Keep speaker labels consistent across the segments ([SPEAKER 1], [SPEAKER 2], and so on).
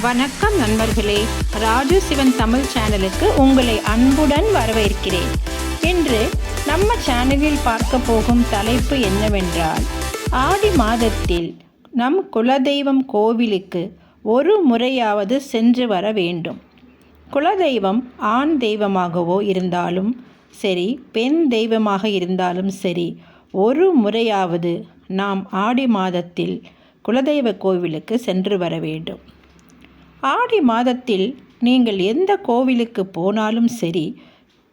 [SPEAKER 1] வணக்கம் நண்பர்களே, ராஜு சிவன் தமிழ் சேனலுக்கு உங்களை அன்புடன் வரவேற்கிறேன். இன்று நம்ம சேனலில் பார்க்க போகும் தலைப்பு என்னவென்றால், ஆடி மாதத்தில் நம் குலதெய்வம் கோவிலுக்கு ஒரு முறையாவது சென்று வர வேண்டும். குலதெய்வம் ஆண் தெய்வமாகவோ இருந்தாலும் சரி, பெண் தெய்வமாக இருந்தாலும் சரி, ஒரு முறையாவது நாம் ஆடி மாதத்தில் குலதெய்வ கோவிலுக்கு சென்று வர வேண்டும். ஆடி மாதத்தில் நீங்கள் எந்த கோவிலுக்கு போனாலும் சரி,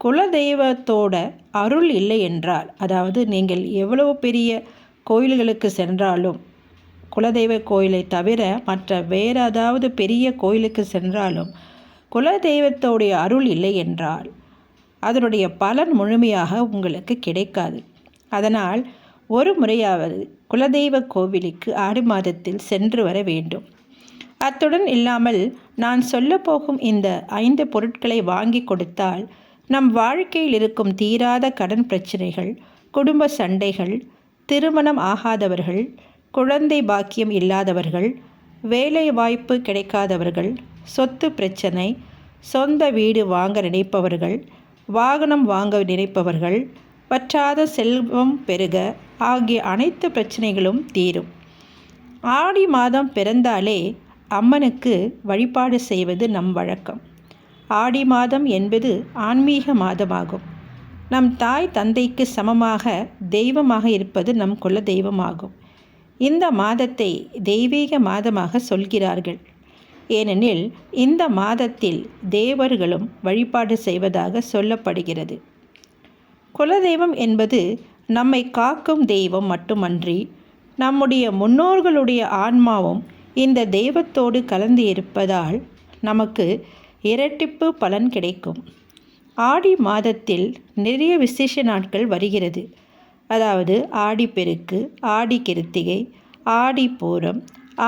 [SPEAKER 1] குலதெய்வத்தோட அருள் இல்லை என்றால், அதாவது நீங்கள் எவ்வளவு பெரிய கோயில்களுக்கு சென்றாலும், குலதெய்வ கோயிலை தவிர மற்ற வேறு ஏதாவது பெரிய கோயிலுக்கு சென்றாலும் குலதெய்வத்தோடைய அருள் இல்லை என்றால் அதனுடைய பலன் முழுமையாக உங்களுக்கு கிடைக்காது. அதனால் ஒரு முறையாவது குலதெய்வ கோவிலுக்கு ஆடி மாதத்தில் சென்று வர வேண்டும். அத்துடன் இல்லாமல் நான் சொல்லப்போகும் இந்த 5 பொருட்களை வாங்கி கொடுத்தால் நம் வாழ்க்கையில் இருக்கும் தீராத கடன் பிரச்சனைகள், குடும்ப சண்டைகள், திருமணம் ஆகாதவர்கள், குழந்தை பாக்கியம் இல்லாதவர்கள், வேலை வாய்ப்பு கிடைக்காதவர்கள், சொத்து பிரச்சனை, சொந்த வீடு வாங்க நினைப்பவர்கள், வாகனம் வாங்க நினைப்பவர்கள், வற்றாத செல்வம் பெருக ஆகிய அனைத்து பிரச்சனைகளும் தீரும். ஆடி மாதம் பிறந்தாலே அம்மனுக்கு வழிபாடு செய்வது நம் வழக்கம். ஆடி மாதம் என்பது ஆன்மீக மாதமாகும். நம் தாய் தந்தைக்கு சமமாக தெய்வமாக இருப்பது நம் குல தெய்வமாகும். இந்த மாதத்தை தெய்வீக மாதமாக சொல்கிறார்கள். ஏனெனில் இந்த மாதத்தில் தேவர்களும் வழிபாடு செய்வதாக சொல்லப்படுகிறது. குலதெய்வம் என்பது நம்மை காக்கும் தெய்வம் மட்டுமன்றி, நம்முடைய முன்னோர்களுடைய ஆன்மாவும் இந்த தெய்வத்தோடு கலந்து இருப்பதால் நமக்கு இரட்டிப்பு பலன் கிடைக்கும். ஆடி மாதத்தில் நிறைய விசேஷ நாட்கள் வருகிறது. அதாவது ஆடிப்பெருக்கு, ஆடி கிருத்திகை, ஆடி பூரம்,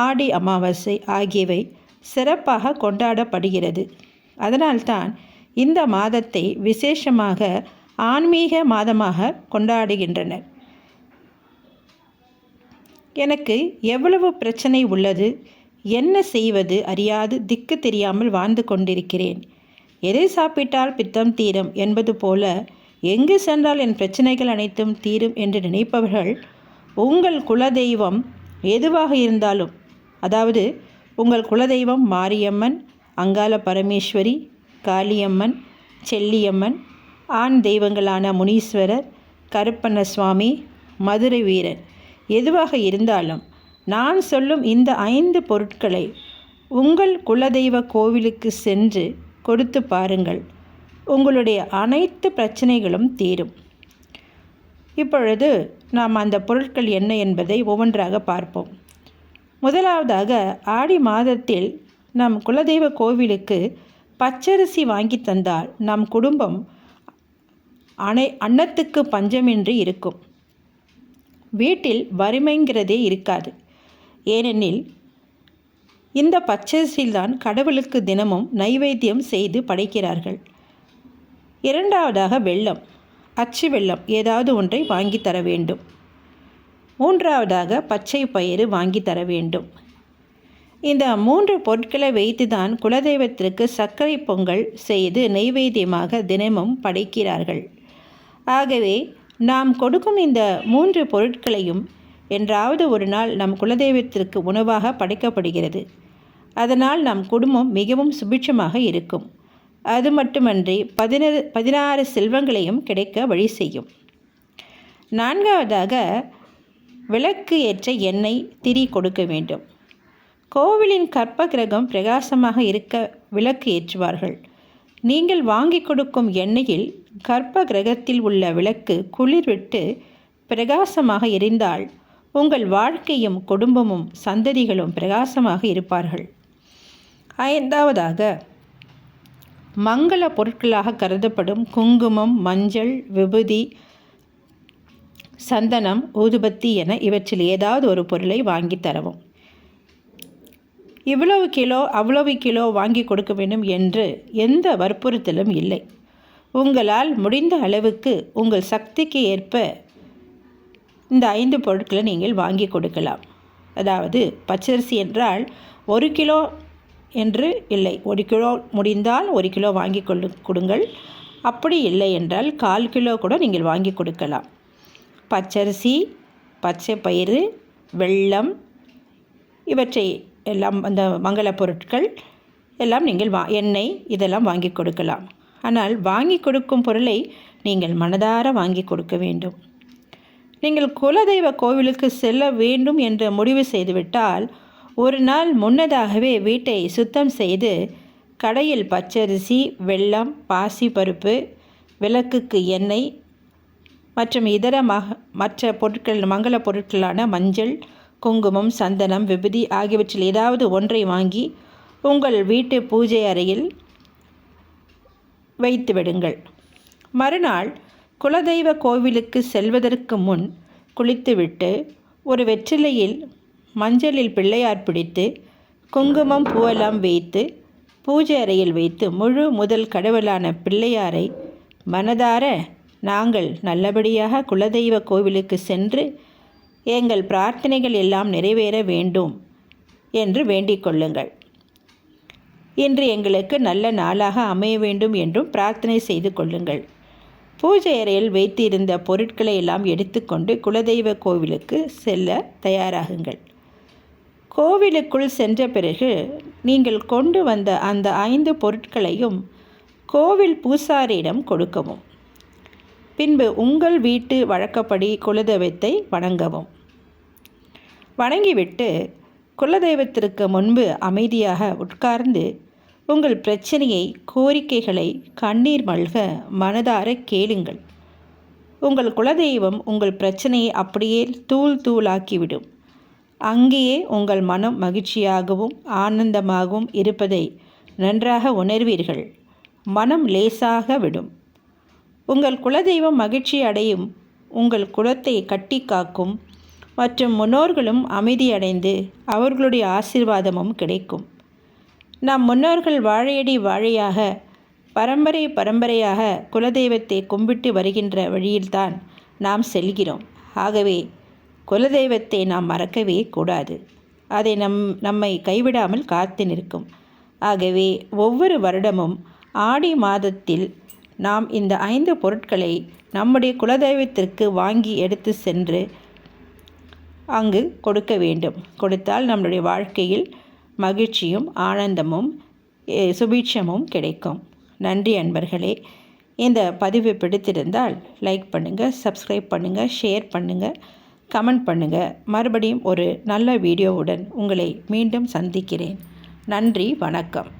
[SPEAKER 1] ஆடி அமாவாசை ஆகியவை சிறப்பாக கொண்டாடப்படுகிறது. அதனால்தான் இந்த மாதத்தை விசேஷமாக ஆன்மீக மாதமாக கொண்டாடுகின்றனர். எனக்கு எவ்வளவு பிரச்சனை உள்ளது, என்ன செய்வது அறியாது திக்கு தெரியாமல் வாழ்ந்து கொண்டிருக்கிறேன். எதை சாப்பிட்டால் பித்தம் தீரும் என்பது போல எங்கு சென்றால் என் பிரச்சனைகள் அனைத்தும் தீரும் என்று நினைப்பவர்கள், உங்கள் குலதெய்வம் எதுவாக இருந்தாலும், அதாவது உங்கள் குலதெய்வம் மாரியம்மன், அங்காள பரமேஸ்வரி, காளியம்மன், செல்லியம்மன், ஆண் தெய்வங்களான முனீஸ்வரர், கருப்பண்ண சுவாமி, மதுரை வீரன் எதுவாக இருந்தாலும் நான் சொல்லும் இந்த 5 பொருட்களை உங்கள் குலதெய்வ கோவிலுக்கு சென்று கொடுத்து பாருங்கள். உங்களுடைய அனைத்து பிரச்சனைகளும் தீரும். இப்பொழுது நாம் அந்த பொருட்கள் என்ன என்பதை ஒவ்வொன்றாக பார்ப்போம். முதலாவதாக, ஆடி மாதத்தில் நம் குலதெய்வ கோவிலுக்கு பச்சரிசி வாங்கி தந்தால் நம் குடும்பம் அன்னத்துக்கு பஞ்சமின்றி இருக்கும். வீட்டில் வறுமைங்கிறதே இருக்காது. ஏனெனில் இந்த பச்சரிசியில்தான் கடவுளுக்கு தினமும் நைவேத்தியம் செய்து படைக்கிறார்கள். இரண்டாவதாக வெல்லம், அச்சு வெல்லம் ஏதாவது ஒன்றை வாங்கி தர வேண்டும். மூன்றாவதாக பச்சை பயிறு வாங்கி தர வேண்டும். இந்த 3 பொருட்களை வைத்து தான் குலதெய்வத்திற்கு சர்க்கரை பொங்கல் செய்து நைவேத்தியமாக தினமும் படைக்கிறார்கள். ஆகவே நாம் கொடுக்கும் இந்த 3 பொருட்களையும் என்றாவது ஒரு நாள் நம் குலதெய்வத்திற்கு உணவாக படைக்கப்படுகிறது. அதனால் நம் குடும்பம் மிகவும் சுபிட்சமாக இருக்கும். அது மட்டுமன்றி 16 செல்வங்களையும் கிடைக்க வழி செய்யும். நான்காவதாக, விளக்கு ஏற்ற எண்ணெய் திரி கொடுக்க வேண்டும். கோவிலின் கற்ப கிரகம் பிரகாசமாக இருக்க விளக்கு ஏற்றுவார்கள். நீங்கள் வாங்கி கொடுக்கும் எண்ணெயில் கற்ப கிரகத்தில் உள்ள விளக்கு குளிர்விட்டு பிரகாசமாக எரிந்தால் உங்கள் வாழ்க்கையும் குடும்பமும் சந்ததிகளும் பிரகாசமாக இருப்பார்கள். ஐந்தாவதாக, மங்கள பொருட்களாக கருதப்படும் குங்குமம், மஞ்சள், விபூதி, சந்தனம், ஊதுபத்தி என இவற்றில் ஏதாவது ஒரு பொருளை வாங்கி தரவும். இவ்வளவு கிலோ அவ்வளவு கிலோ வாங்கி கொடுக்க வேண்டும் என்று எந்த வற்புறுத்தலும் இல்லை. உங்களால் முடிந்த அளவுக்கு உங்கள் சக்திக்கு ஏற்ப இந்த 5 பொருட்களை நீங்கள் வாங்கி கொடுக்கலாம். அதாவது பச்சரிசி என்றால் 1 கிலோ என்று இல்லை. 1 கிலோ முடிந்தால் 1 கிலோ வாங்கி கொடுங்கள். அப்படி இல்லை என்றால் 1/4 கிலோ கூட நீங்கள் வாங்கி கொடுக்கலாம். பச்சரிசி, பச்சை பயிறு, வெல்லம் இவற்றை எல்லாம் அந்த மங்கள பொருட்கள் எல்லாம் நீங்கள் எண்ணெய் இதெல்லாம் வாங்கி கொடுக்கலாம். ஆனால் வாங்கி கொடுக்கும் பொருளை நீங்கள் மனதார வாங்கி கொடுக்க வேண்டும். நீங்கள் குலதெய்வ கோவிலுக்கு செல்ல வேண்டும் என்று முடிவு செய்துவிட்டால் ஒரு நாள் முன்னதாகவே வீட்டை சுத்தம் செய்து கடையில் பச்சரிசி, வெல்லம், பாசிப்பருப்பு, விளக்குக்கு எண்ணெய் மற்றும் இதர மற்ற பொருட்கள் மங்கள பொருட்களான மஞ்சள், குங்குமம், சந்தனம், விபூதி ஆகியவற்றில் ஏதாவது ஒன்றை வாங்கி உங்கள் வீட்டு பூஜை அறையில் வைத்து விடுங்கள். மறுநாள் குலதெய்வ கோவிலுக்கு செல்வதற்கு முன் குளித்துவிட்டு ஒரு வெற்றிலையில் மஞ்சளில் பிள்ளையார் பிடித்து குங்குமம் பூவெல்லாம் வைத்து பூஜை அறையில் வைத்து முழு முதல் கடவுளான பிள்ளையாரை மனதார நாங்கள் நல்லபடியாக குலதெய்வ கோவிலுக்கு சென்று எங்கள் பிரார்த்தனைகள் எல்லாம் நிறைவேற வேண்டும் என்று வேண்டிக் கொள்ளுங்கள். இன்று எங்களுக்கு நல்ல நாளாக அமைய வேண்டும் என்றும் பிரார்த்தனை செய்து கொள்ளுங்கள். பூஜை அறையில் வைத்திருந்த பொருட்களை எல்லாம் எடுத்துக்கொண்டு குலதெய்வ கோவிலுக்கு செல்ல தயாராகுங்கள். கோவிலுக்குள் சென்ற பிறகு நீங்கள் கொண்டு வந்த அந்த 5 பொருட்களையும் கோவில் பூசாரியிடம் கொடுக்கவும். பின்பு உங்கள் வீட்டு வழக்கப்படி குலதெய்வத்தை வணங்கவும். வணங்கிவிட்டு குலதெய்வத்திற்கு முன்பு அமைதியாக உட்கார்ந்து உங்கள் பிரச்சனையை, கோரிக்கைகளை கண்ணீர் மல்க மனதார கேளுங்கள். உங்கள் குலதெய்வம் உங்கள் பிரச்சனையை அப்படியே தூள் தூளாக்கிவிடும். அங்கேயே உங்கள் மனம் மகிழ்ச்சியாகவும் ஆனந்தமாகவும் இருப்பதை நன்றாக உணர்வீர்கள். மனம் லேசாக விடும். உங்கள் குலதெய்வம் மகிழ்ச்சி அடையும். உங்கள் குலத்தை கட்டி காக்கும் மற்றும் முன்னோர்களும் அமைதியடைந்து அவர்களுடைய ஆசீர்வாதமும் கிடைக்கும். நம் முன்னோர்கள் வாழையடி வாழையாக பரம்பரை பரம்பரையாக குலதெய்வத்தை கும்பிட்டு வருகின்ற வழியில்தான் நாம் செல்கிறோம். ஆகவே குலதெய்வத்தை நாம் மறக்கவே கூடாது. அதை நம்மை கைவிடாமல் காத்து நிற்கும். ஆகவே ஒவ்வொரு வருடமும் ஆடி மாதத்தில் நாம் இந்த 5 பொருட்களை நம்முடைய குலதெய்வத்திற்கு வாங்கி எடுத்து சென்று அங்கு கொடுக்க வேண்டும். கொடுத்தால் நம்முடைய வாழ்க்கையில் மகிழ்ச்சியும் ஆனந்தமும் சுபீட்சமும் கிடைக்கும். நன்றி அன்பர்களே. இந்த பதிவு பிடித்திருந்தால் லைக் பண்ணுங்கள், சப்ஸ்கிரைப் பண்ணுங்கள், ஷேர் பண்ணுங்கள், கமெண்ட் பண்ணுங்கள். மறுபடியும் ஒரு நல்ல வீடியோவுடன் உங்களை மீண்டும் சந்திக்கிறேன். நன்றி, வணக்கம்.